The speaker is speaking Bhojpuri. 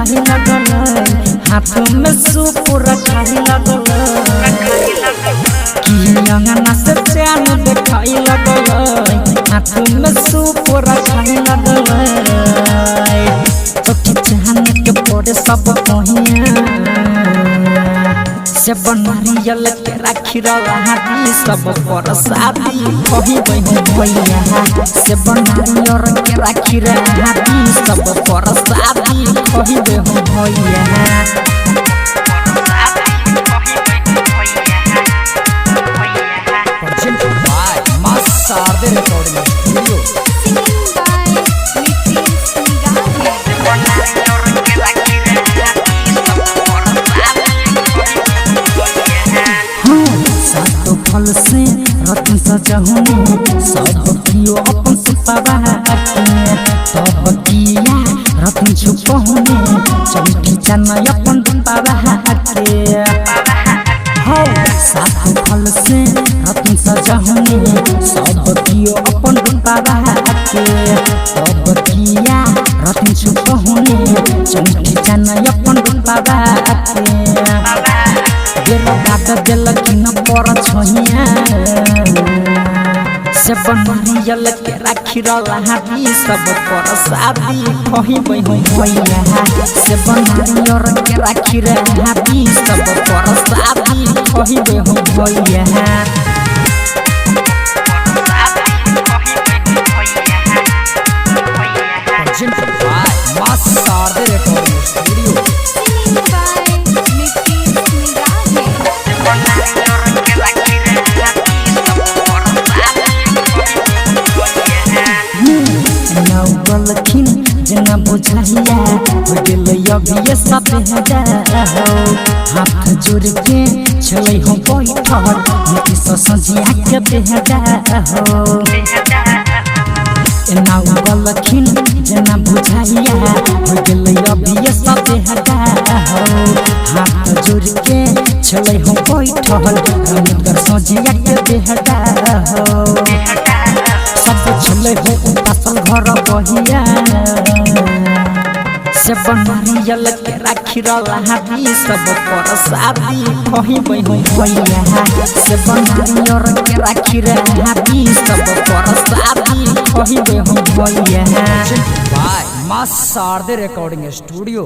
खाही लगल हाथ में सुपुर खाही लगल कि अंगना से चैन देखाई लगल हाथ में सुपुर खाही लगल चौकी चाहन के पड़े सब कहिया से बनरियल के राखी रही सब पर शादी कही बहू भैया से बनरियल के राखी रही सब पर शादी कही बहू भैया फल से रत्न सजहुनी सब कियो अपन सुपावा तब किया रत्न छुपहुनी चमकी चन अपन पावा हो सात फल से रत्न सजहुनी सब कियो अपन पावा तब किया रत्न छुपहुनी चमकी चन अपन पावा दिल न पर छोहिया से बनरियल के राखी रही सब पर शादी कही बहू भैया से बनरियल के राखी रही सब पर शादी कही बहू भैया गलखिन जना बुझाइया हो गेल अभी ये सब हो हाथ जोड़ के चले हो बैठल नीति सजिया के बेहदा हो ना गलखिन जना बुझाइया हो गेल अभी ये सब हो हाथ जोड़ के चले हो बैठल नीति सजिया के बेहदा हो सब चले हो उपासल घर बहिया से बनरियल के राखी रही सब पर शादी कही बहू भैया से बनरियल के राखी रही सब पर शादी कही बहू भैया मां शारदे रिकॉर्डिंग स्टूडियो।